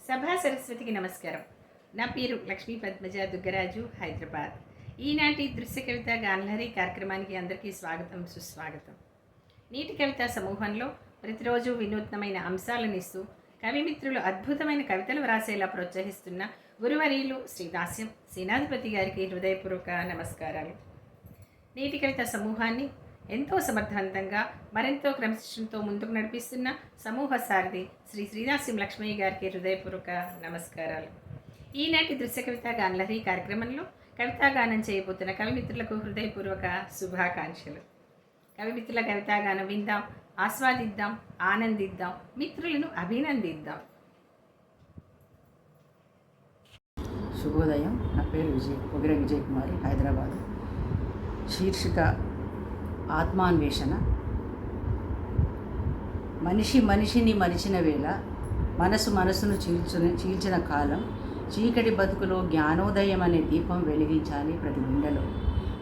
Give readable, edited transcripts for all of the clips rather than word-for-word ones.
సభా సరస్వతికి నమస్కారం. నా పేరు లక్ష్మీ పద్మజ దుగ్గరాజు, హైదరాబాద్. ఈనాటి దృశ్య కవిత గానలహరి కార్యక్రమానికి అందరికీ స్వాగతం, సుస్వాగతం. నీటి కవితా సమూహంలో ప్రతిరోజు వినూత్నమైన అంశాలను ఇస్తూ కవిమిత్రులు అద్భుతమైన కవితలు వ్రాసేలా ప్రోత్సహిస్తున్న గురువర్యులు శ్రీ దాస్యం సేనాధిపతి గారికి హృదయపూర్వక నమస్కారాలు. నీటి కవితా సమూహాన్ని ఎంతో సమర్థవంతంగా మరెంతో క్రమశిక్షణతో ముందుకు నడిపిస్తున్న సమూహ సారథి శ్రీ శ్రీదాస్యం లక్ష్మయ్య గారికి హృదయపూర్వక నమస్కారాలు. ఈనాటి దృశ్య కవిత గానలహరి కార్యక్రమంలో కవితాగానం చేయబోతున్న కవిమిత్రులకు హృదయపూర్వక శుభాకాంక్షలు. కవిమిత్రుల కవితాగానం విందాం, ఆస్వాదిద్దాం, ఆనందిద్దాం, మిత్రులను అభినందిద్దాం. శుభోదయం. నా పేరు విజయ్ కుమారి, హైదరాబాద్. శీర్షిక ఆత్మాన్వేషణ. మనిషిని మరిచిన వేళ, మనసును చీల్చిన కాలం, చీకటి బతుకులో జ్ఞానోదయం అనే దీపం వెలిగించాలి ప్రతి గుండెలో.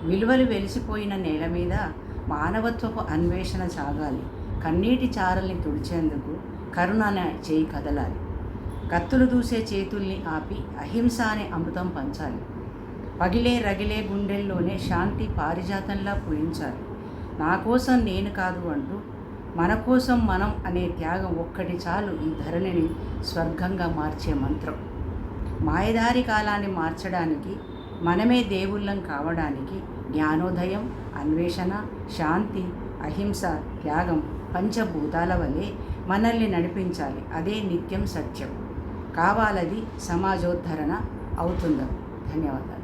విలువలు వెలిసిపోయిన నేల మీద మానవత్వపు అన్వేషణ సాగాలి. కన్నీటి చారల్ని తుడిచేందుకు కరుణ చేయి కదలాలి. కత్తులు దూసే చేతుల్ని ఆపి అహింస అనే అమృతం పంచాలి. పగిలే రగిలే గుండెల్లోనే శాంతి పారిజాతంలా పూయించాలి. నా కోసం నేను కాదు అంటూ మన కోసం మనం అనే త్యాగం ఒక్కటి చాలు ఈ ధరణిని స్వర్గంగా మార్చే మంత్రం. మాయదారి కాలాన్ని మార్చడానికి, మనమే దేవుళ్ళం కావడానికి జ్ఞానోదయం, అన్వేషణ, శాంతి, అహింస, త్యాగం పంచభూతాల వలె మనల్ని నడిపించాలి. అదే నిత్యం సత్యం కావాలది సమాజోద్ధరణ అవుతుందా. ధన్యవాదాలు.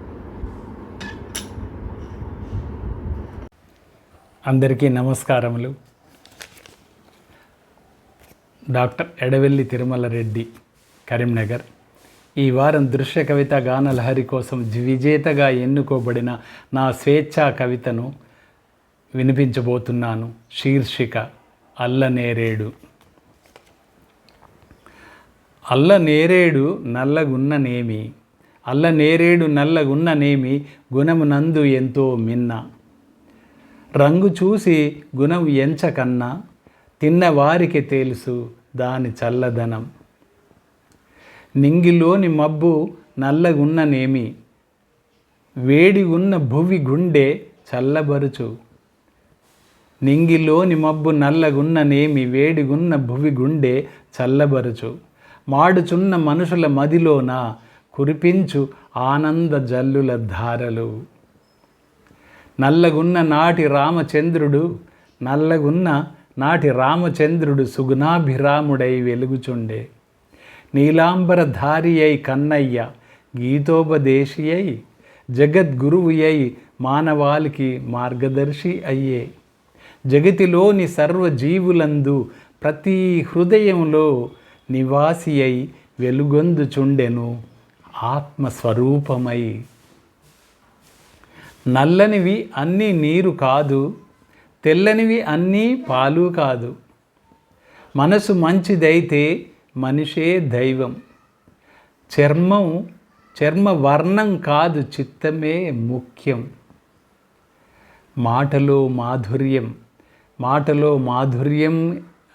అందరికీ నమస్కారములు. డాక్టర్ ఎడవెల్లి తిరుమల రెడ్డి, కరీంనగర్. ఈ వారం దృశ్య కవిత గానలహరి కోసం విజేతగా ఎన్నుకోబడిన నా స్వేచ్ఛా కవితను వినిపించబోతున్నాను. శీర్షిక అల్లనేరేడు. అల్లనేరేడు నల్లగున్ననేమి, అల్లనేరేడు నల్లగున్ననేమి, గుణమునందు ఎంతో మిన్న. రంగు చూసి గుణం ఎంచకన్నా, తిన్నవారికి తెలుసు దాని చల్లదనం. నింగిలోని మబ్బు నల్లగున్ననేమి, వేడి ఉన్న భువి గుండె చల్లబరుచు. నింగిలోని మబ్బు నల్లగున్ననేమి, వేడిగున్న భువి గుండె చల్లబరుచు. మాడుచున్న మనుషుల మదిలోన కురిపించు ఆనంద జల్లుల ధారలు. నల్లగున్న నాటి రామచంద్రుడు సుగుణాభిరాముడై వెలుగుచుండే. నీలాంబరధారి అయి కన్నయ్య గీతోపదేశి అయి, జగద్గురువు అయి మానవాళికి మార్గదర్శి అయ్యే. జగతిలోని సర్వజీవులందు ప్రతి హృదయంలో నివాసి అయి వెలుగొందుచుండెను ఆత్మస్వరూపమై. నల్లనివి అన్నీ నీరు కాదు, తెల్లనివి అన్నీ పాలు కాదు. మనసు మంచిదైతే మనిషే దైవం. చర్మ వర్ణం కాదు, చిత్తమే ముఖ్యం. మాటలో మాధుర్యం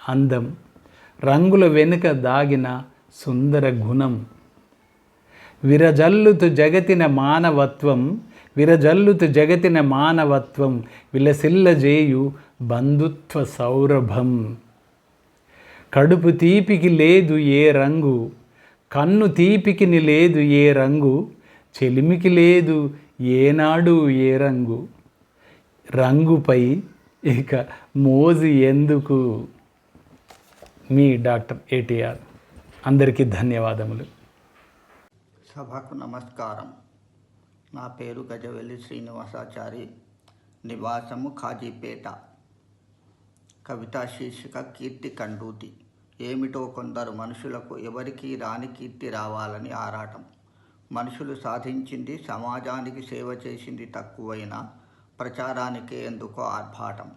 అందం, రంగుల వెనుక దాగిన సుందర గుణం. విరజల్లుతు జగతిన మానవత్వం, విలసిల్లజేయు బంధుత్వ సౌరభం. కడుపు తీపికి లేదు ఏ రంగు, కన్ను తీపికిని లేదు ఏ రంగు, చెలిమికి లేదు ఏనాడు ఏ రంగు. రంగుపై ఇక మోజు ఎందుకు. మీ డాక్టర్ ఏటీఆర్. అందరికీ ధన్యవాదములు. సభకు నమస్కారం. నా పేరు గజవెల్లి శ్రీనివాసాచారి, నివాసము ఖాజీపేట. కవితా శీర్షిక కీర్తి కండూతి. ఏమిటో కొందరు మనుషులకు ఎవరికీ రాని కీర్తి రావాలని ఆరాటం. మనుషులు సాధించింది, సమాజానికి సేవ చేసింది తక్కువైనా ప్రచారానికే ఎందుకో ఆర్భాటం.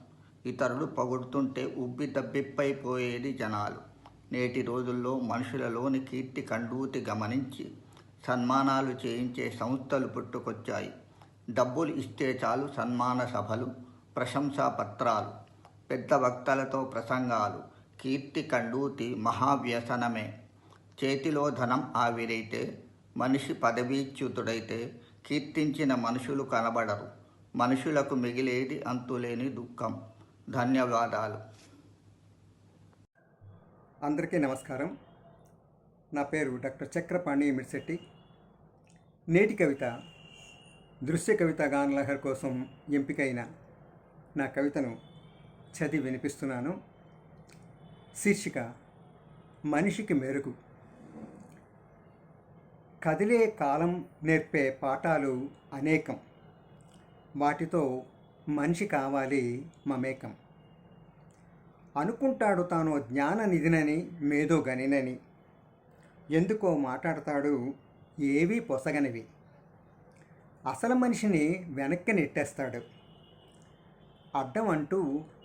ఇతరులు పొగుడుతుంటే ఉబ్బి దబ్బిప్పైపోయేది జనాలు. నేటి రోజుల్లో మనుషులలోని కీర్తి కండూతి గమనించి సన్మానాలు చేయించే సంస్థలు పుట్టుకొచ్చాయి. డబ్బులు ఇస్తే చాలు సన్మాన సభలు, ప్రశంసా పత్రాలు, పెద్ద వక్తలతో ప్రసంగాలు. కీర్తి కండూతి మహావ్యసనమే. చేతిలో ధనం ఆవిరైతే, మనిషి పదవీచ్యుతుడైతే కీర్తించిన మనుషులు కనబడరు. మనుషులకు మిగిలేది అంతులేని దుఃఖం. ధన్యవాదాలు. అందరికీ నమస్కారం. నా పేరు డాక్టర్ చక్రపాణి మిడ్శెట్టి. నేటి కవిత దృశ్య కవిత గానలహరి కోసం ఎంపికైన నా కవితను చదివి వినిపిస్తున్నాను. శీర్షిక మనిషికి మెరుగు. కదిలే కాలం నేర్పే పాఠాలు అనేకం, వాటితో మనిషి కావాలి మమేకం. అనుకుంటాడు తాను జ్ఞాన నిధినని, మేధో గనినని, ఎందుకో మాట్లాడతాడు ఏవీ పొసగనివి. అసలు మనిషిని వెనక్కి నెట్టేస్తాడు, అడ్డం అంటూ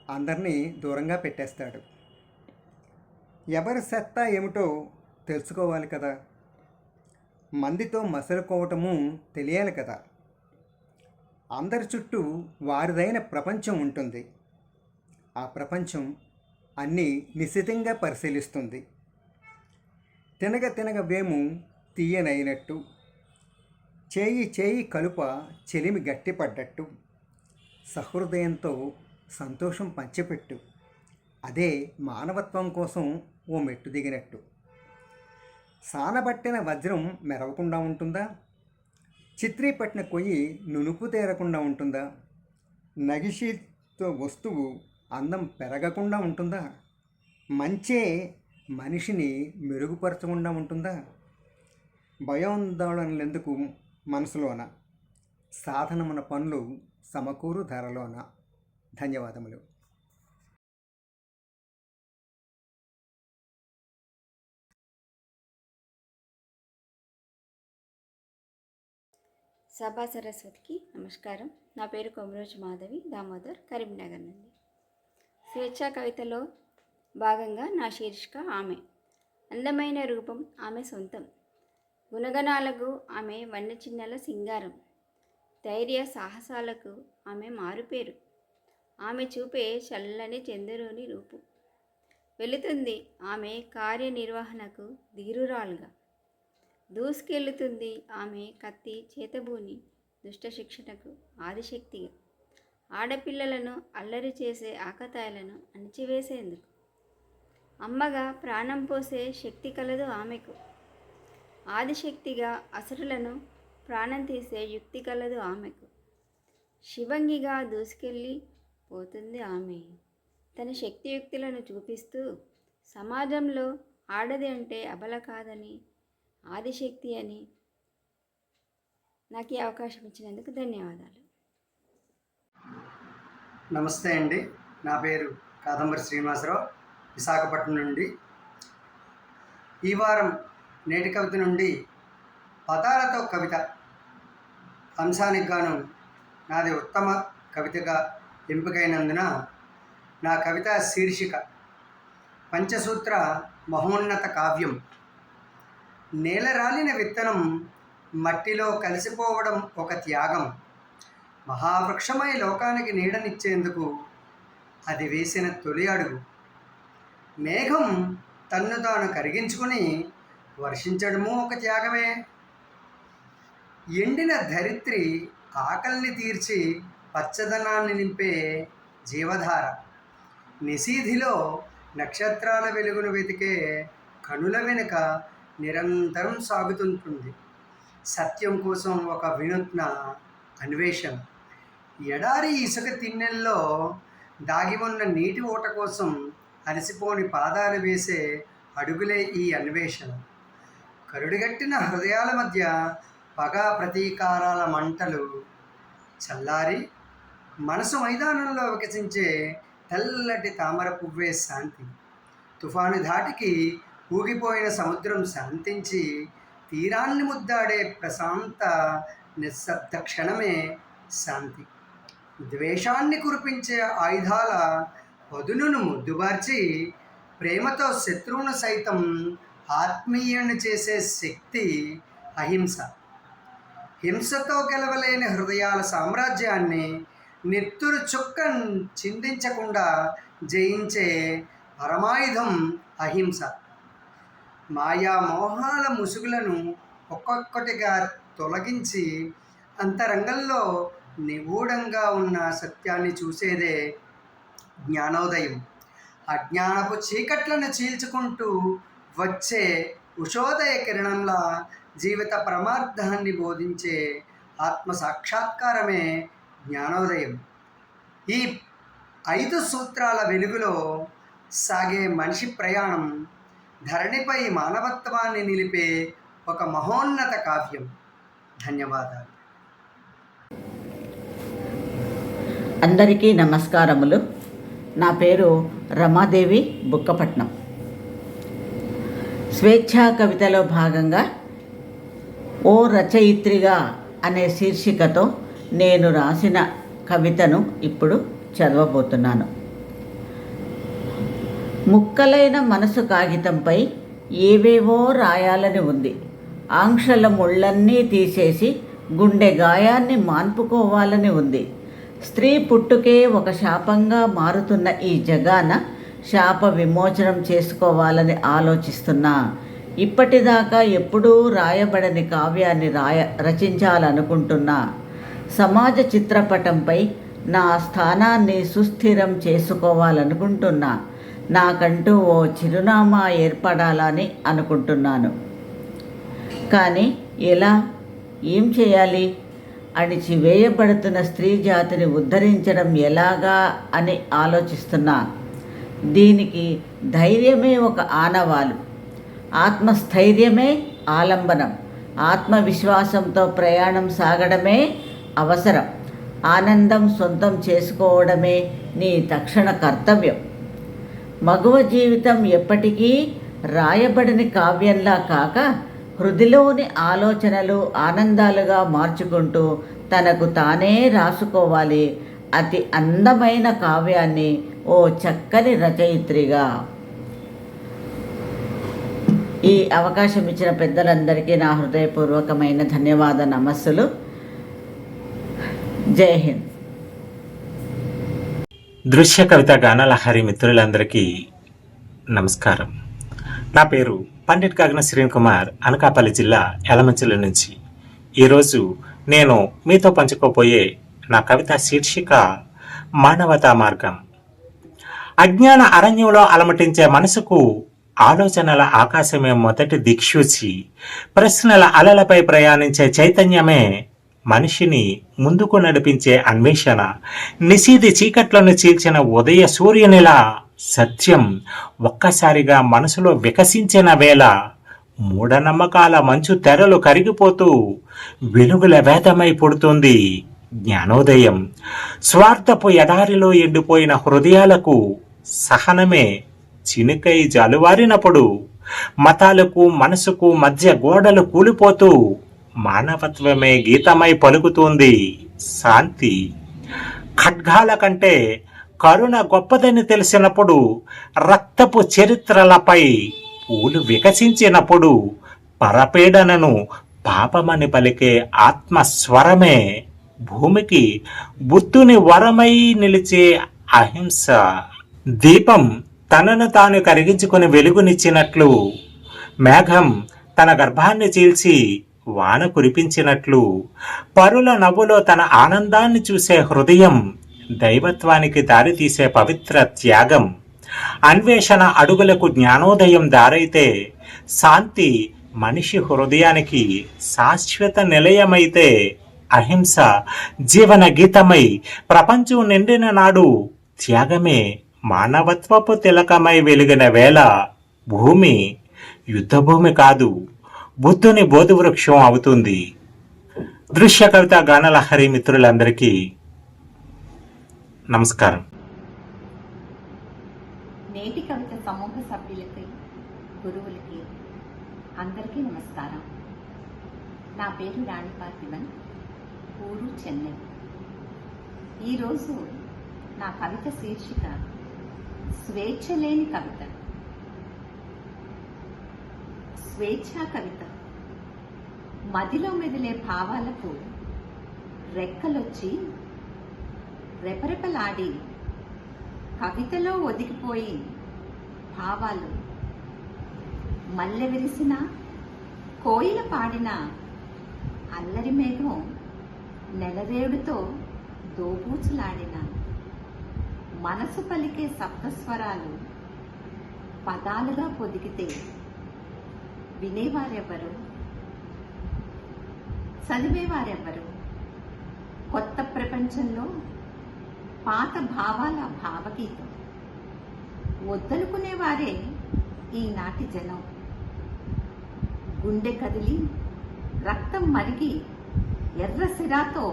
అందరినీ దూరంగా పెట్టేస్తాడు. ఎవరి సత్తా ఏమిటో తెలుసుకోవాలి కదా, మందితో మసలుకోవటము తెలియాలి కదా. అందరి చుట్టూ వారిదైన ప్రపంచం ఉంటుంది. ఆ ప్రపంచం అన్నీ నిశితంగా పరిశీలిస్తుంది. తినగ తినగ వేము తీయనైనట్టు, చేయి చేయి కలుప చెలిమి గట్టిపడ్డట్టు, సహృదయంతో సంతోషం పంచిపెట్టు, అదే మానవత్వం కోసం ఓ మెట్టు దిగినట్టు. సానబట్టిన వజ్రం మెరవకుండా ఉంటుందా? చిత్రీ పట్టిన కొయ్యి నునుపు తేరకుండా ఉంటుందా? నగిషితో వస్తువు అందం పెరగకుండా ఉంటుందా? మంచే మనిషిని మెరుగుపరచకుండా ఉంటుందా? భయాందోళనలెందుకు మనసులోన, సాధనమున పనులు సమకూరు ధరలోన. ధన్యవాదములు. సభా సరస్వతికి నమస్కారం. నా పేరు కొమరోజు మాధవి దామోదర్, కరీంనగర్ నుండి. స్వేచ్ఛా కవితలో భాగంగా నా శీర్షిక ఆమె. అందమైన రూపం ఆమె సొంతం, గుణగణాలకు ఆమె వన్నెచిన్నెల సింగారం, ధైర్య సాహసాలకు ఆమె మారుపేరు. ఆమె చూపే చల్లని చంద్రుని రూపు, వెళుతుంది ఆమె కార్యనిర్వహణకు ధీరురాలుగా. దూసుకెళ్తుంది ఆమె కత్తి చేతబూని దుష్ట శిక్షణకు ఆదిశక్తిగా. ఆడపిల్లలను అల్లరి చేసే ఆకతాయిలను అణిచివేసేందుకు అమ్మగా ప్రాణం పోసే శక్తి కలదు ఆమెకు. ఆదిశక్తిగా అసురులను ప్రాణం తీసే యుక్తి కలదు ఆమెకు. శివంగిగా దూసుకెళ్ళి పోతుంది ఆమె, తన శక్తియుక్తులను చూపిస్తూ సమాజంలో ఆడది అంటే అబల కాదని, ఆదిశక్తి అని. నాకు ఈ అవకాశం ఇచ్చినందుకు ధన్యవాదాలు. నమస్తే అండి. నా పేరు కాదంబరి శ్రీనివాసరావు, విశాఖపట్నం నుండి. ఈ వారం నేటి కవిత నుండి పదాలతో కవిత అంశానికి గాను నాది ఉత్తమ కవితగా ఎంపికైనందున నా కవిత శీర్షిక పంచసూత్ర మహోన్నత కావ్యం. నేలరాలిన విత్తనం మట్టిలో కలిసిపోవడం ఒక త్యాగం. మహావృక్షమై లోకానికి నీడనిచ్చేందుకు అది వేసిన తొలి అడుగు. మేఘం తన్ను తాను కరిగించుకుని వర్షించడము ఒక త్యాగమే. ఎండిన ధరిత్రి ఆకలిని తీర్చి పచ్చదనాన్ని నింపే జీవధార. నిశీధిలో నక్షత్రాల వెలుగును వెతికే కనుల వెనుక నిరంతరం సాగుతుంటుంది సత్యం కోసం ఒక వినూత్న అన్వేషణ. ఎడారి ఇసుక తిన్నెల్లో దాగి ఉన్న నీటి ఓట కోసం అలసిపోని పాదాలు వేసే అడుగులే ఈ అన్వేషణ. కరుడుగట్టిన హృదయాల మధ్య పగా ప్రతీకారాల మంటలు చల్లారి మనసు మైదానంలో వికసించే తెల్లటి తామర పువ్వే శాంతి. తుఫాను ధాటికి ఊగిపోయిన సముద్రం శాంతించి తీరాన్ని ముద్దాడే ప్రశాంత నిశ్శబ్ద క్షణమే శాంతి. ద్వేషాన్ని కురిపించే ఆయుధాల పదునును ముద్దుబార్చి ప్రేమతో శత్రువును సైతం ఆత్మీయుని చేసే శక్తి అహింస. హింసతో గెలవలేని హృదయాల సామ్రాజ్యాన్ని నెత్తురు చుక్క చిందించకుండా జయించే పరమాయుధం అహింస. మాయా మోహాల ముసుగులను ఒక్కొక్కటిగా తొలగించి అంతరంగంలో నిగూఢంగా ఉన్న సత్యాన్ని చూసేదే జ్ఞానోదయం. అజ్ఞానపు చీకట్లను చీల్చుకుంటూ వచ్చే ఉషోదయ కిరణంలా జీవిత పరమార్థాన్ని బోధించే ఆత్మ సాక్షాత్కారమే జ్ఞానోదయం. ఈ 5 సూత్రాల వెలుగులో సాగే మనిషి ప్రయాణం ధరణిపై మానవత్వాన్ని నిలిపే ఒక మహోన్నత కావ్యం. ధన్యవాదాలు. అందరికీ నమస్కారములు. నా పేరు రమాదేవి బుక్కపట్నం. స్వేచ్ఛా కవితలో భాగంగా ఓ రచయిత్రిగా అనే శీర్షికతో నేను రాసిన కవితను ఇప్పుడు చదవబోతున్నాను. ముక్కలైన మనసు కాగితంపై ఏవేవో రాయాలని ఉంది. ఆంక్షల ముళ్ళన్నీ తీసేసి గుండె గాయాన్ని మాన్పుకోవాలని ఉంది. స్త్రీ పుట్టుకే ఒక శాపంగా మారుతున్న ఈ జగాన శాప విమోచనం చేసుకోవాలని ఆలోచిస్తున్నా. ఇప్పటిదాకా ఎప్పుడూ రాయబడని కావ్యాన్ని రచించాలనుకుంటున్నా. సమాజ చిత్రపటంపై నా స్థానాన్ని సుస్థిరం చేసుకోవాలనుకుంటున్నా. నాకంటూ ఓ చిరునామా ఏర్పడాలని అనుకుంటున్నాను. కానీ ఎలా, ఏం చేయాలి? అణిచివేయబడుతున్న స్త్రీ జాతిని ఉద్ధరించడం ఎలాగా అని ఆలోచిస్తున్నా. దీనికి ధైర్యమే ఒక ఆనవాలు, ఆత్మస్థైర్యమే ఆలంబనం, ఆత్మవిశ్వాసంతో ప్రయాణం సాగడమే అవసరం. ఆనందం సొంతం చేసుకోవడమే నీ తక్షణ కర్తవ్యం. మగువ జీవితం ఎప్పటికీ రాయబడని కావ్యంలా కాక హృదిలోని ఆలోచనలు ఆనందాలుగా మార్చుకుంటూ తనకు తానే రాసుకోవాలి అతి అందమైన కావ్యాన్ని ఓ చక్కని రచయిత్రిగా. ఈ అవకాశం ఇచ్చిన పెద్దలందరికీ నా హృదయపూర్వకమైన ధన్యవాద నమస్సులు. జై హింద్. దృశ్య కవిత గానలహరి మిత్రులందరికీ నమస్కారం. నా పేరు పండిట్ గగన శ్రీన్ కుమార్, అనకాపల్లి జిల్లా యలమంచిలి నుంచి. ఈరోజు నేను మీతో పంచుకోబోయే నా కవిత శీర్షిక మానవతా మార్గం. అజ్ఞాన అరణ్యంలో అలమటించే మనసుకు ఆలోచనల ఆకాశమే మొదటి దిక్సూచి. ప్రశ్నల అలలపై ప్రయాణించే చైతన్యమే మనిషిని ముందుకు నడిపించే అన్వేషణ. నిశీది చీకట్లను చీల్చిన ఉదయ సూర్యునిలా సత్యం ఒక్కసారిగా మనసులో వికసించిన వేళ మూఢనమ్మకాల మంచు తెరలు కరిగిపోతూ వెలుగుల వేదమై పుడుతుంది జ్ఞానోదయం. స్వార్థపు ఎడారిలో ఎండిపోయిన హృదయాలకు సహనమే చినుకై జాలువారినప్పుడు మతాలకు మనసుకు మధ్య గోడలు కూలిపోతూ మానవత్వమే గీతమై పలుకుతుంది శాంతి. ఖడ్గాల కంటే కరుణ గొప్పదని తెలిసినప్పుడు, రక్తపు చరిత్రలపై పూలు వికసించినప్పుడు పరపీడనను పాపమని పలికే ఆత్మస్వరమే భూమికి బుద్ధుని వరమై నిలిచే అహింస. దీపం తనను తాను కరిగించుకుని వెలుగునిచ్చినట్లు, మేఘం తన గర్భాన్ని చీల్చి వాన కురిపించినట్లు, పరుల నవ్వులో తన ఆనందాన్ని చూసే హృదయం దైవత్వానికి దారితీసే పవిత్ర త్యాగం. అన్వేషణ అడుగులకు జ్ఞానోదయం దారైతే, శాంతి మనిషి హృదయానికి శాశ్వత నిలయమైతే, అహింస జీవన గీతమై ప్రపంచం నిండిన నాడు త్యాగమే మానవత్వపు తిలకమై వెలిగిన వేళ భూమి యుద్ధభూమి కాదు, బుద్ధుని బోధివృక్షం అవుతుంది. దృశ్య కవిత గానలహరి మిత్రులందరికీ నమస్కారం. నేటి కవిత సమూహ సభ్యులకి, గురువులకి అందరికీ నమస్కారం. నా పేరు రాణి పార్థివన్, ఊరు చెన్నై. ఈరోజు నా కవిత శీర్షిక స్వేచ్ఛ లేని కవిత. స్వేచ్ఛా కవిత మదిలో మెదిలే భావాలకు రెక్కలొచ్చి రెపరెపలాడి కవితలో ఒదిగిపోయి భావాలు మల్లె విరిసిన కోయిల పాడిన అల్లరి మేఘం నెలరేడుతో దోబూచులాడిన మనసు పలికే సప్తస్వరాలు పదాలుగా పొదిగితే వినేవారెవ్వరు, చదివేవారెవ్వరు? కొత్త ప్రపంచంలో పాత భావాల భావగీతం వద్దనుకునేవారే ఈనాటి జనం. గుండె కదిలి రక్తం మరిగి ఎర్ర సిరాతో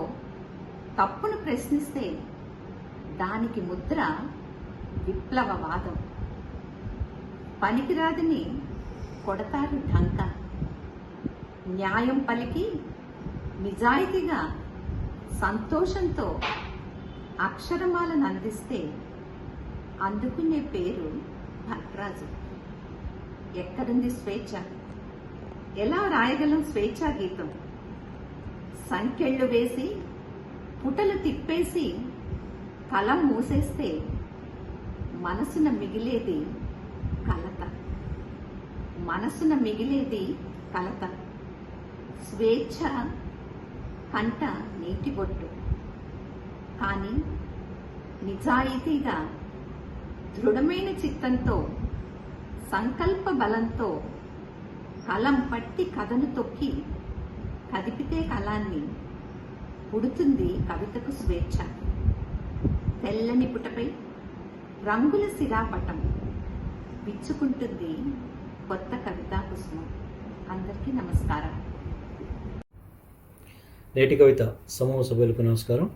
తప్పును ప్రశ్నిస్తే దానికి ముద్ర విప్లవవాదం. పనికిరాదని కొడతారు ఢంక. న్యాయం పలికి నిజాయితీగా సంతోషంతో అక్షరమాలను అందిస్తే అందుకునే పేరు భట్రాజు. ఎక్కడుంది స్వేచ్ఛ? ఎలా రాయగలం స్వేచ్ఛా గీతం? సంకెళ్ళు వేసి పుటలు తిప్పేసి కలం మూసేస్తే మనసున మిగిలేది కలత. మనసున మిగిలేది కలత. స్వేచ్ఛ కంట నీటి బొట్టు. కానీ నిజాయితీగా దృఢమైన చిత్తంతో సంకల్ప బలంతో కలం పట్టి కథను తొక్కి కదిపితే కలాన్ని పుడుతుంది కవితకు స్వేచ్ఛ. తెల్లని పుటపై రంగుల శిరాపటం విచ్చుకుంటుంది కొత్త కవితా కుసుమం. అందరికీ నమస్కారం. నేటి కవిత సమూహ సభ్యులకు నమస్కారం.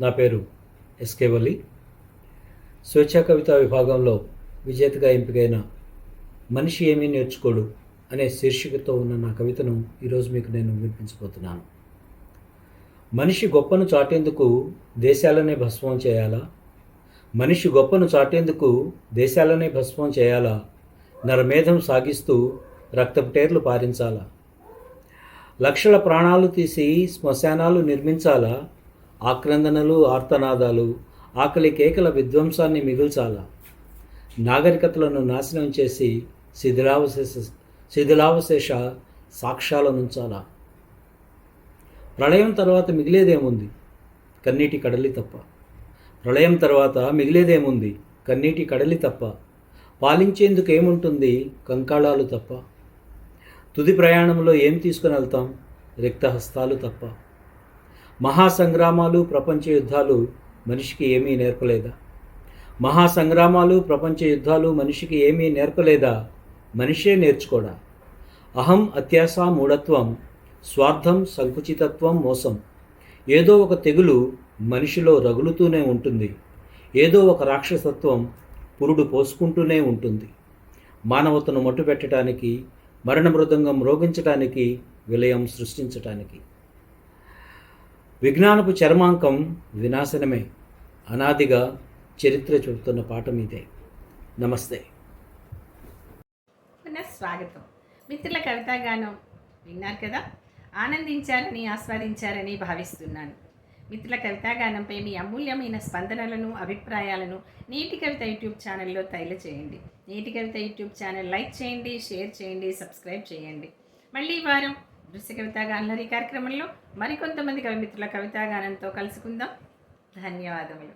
నా పేరు ఎస్కే వల్లి. స్వేచ్ఛా కవిత విభాగంలో విజేతగా ఎంపికైన మనిషి ఏమీ నేర్చుకోడు అనే శీర్షికతో ఉన్న నా కవితను ఈరోజు మీకు నేను వినిపించబోతున్నాను. మనిషి గొప్పను చాటేందుకు దేశాలనే భస్మం చేయాలా? మనిషి గొప్పను చాటేందుకు దేశాలనే భస్మం చేయాలా? నరమేధం సాగిస్తూ రక్తపుటేర్లు పారించాలా? లక్షల ప్రాణాలు తీసి శ్మశానాలు నిర్మించాలా? ఆక్రందనలు, ఆర్తనాదాలు, ఆకలి కేకల విధ్వంసాన్ని మిగుల్చాలా? నాగరికతలను నాశనం చేసి శిథిలావశేష సాక్ష్యాలనుంచాలా? ప్రళయం తర్వాత మిగిలేదేముంది? కన్నీటి కడలి తప్ప. ప్రళయం తర్వాత మిగిలేదేముంది? కన్నీటి కడలి తప్ప. పాలించేందుకు ఏముంటుంది? కంకాళాలు తప్ప. తుది ప్రయాణంలో ఏం తీసుకుని వెళ్తాం? రిక్తహస్తాలు తప్ప. మహాసంగ్రామాలు, ప్రపంచ యుద్ధాలు మనిషికి ఏమీ నేర్పలేదా? మహాసంగ్రామాలు, ప్రపంచ యుద్ధాలు మనిషికి ఏమీ నేర్పలేదా? మనిషే నేర్చుకోడా? అహం, అత్యాస, మూఢత్వం, స్వార్థం, సంకుచితత్వం, మోసం. ఏదో ఒక తెగులు మనిషిలో రగులుతూనే ఉంటుంది. ఏదో ఒక రాక్షసత్వం పురుడు పోసుకుంటూనే ఉంటుంది. మానవతను మట్టుపెట్టడానికి, మరణ మృదంగం మ్రోగించటానికి, విలయం సృష్టించటానికి. విజ్ఞానపు చర్మాంకం వినాశనమే. అనాదిగా చరిత్ర చెబుతున్న పాఠం ఇదే. నమస్తే. స్వాగతం. మిత్రుల కవితాగానం విన్నారు కదా, ఆనందించారని ఆస్వాదించారని భావిస్తున్నాను. మిత్రుల కవితాగానంపై మీ అమూల్యమైన స్పందనలను, అభిప్రాయాలను నేటి కవిత యూట్యూబ్ ఛానల్లో చేయండి. నేటి కవిత యూట్యూబ్ ఛానల్ లైక్ చేయండి, షేర్ చేయండి, సబ్స్క్రైబ్ చేయండి. మళ్ళీ ఈ వారం దృశ్య కవితాగానం కార్యక్రమంలో మరికొంతమంది కవిమిత్రుల కవితాగానంతో కలుసుకుందాం. ధన్యవాదములు.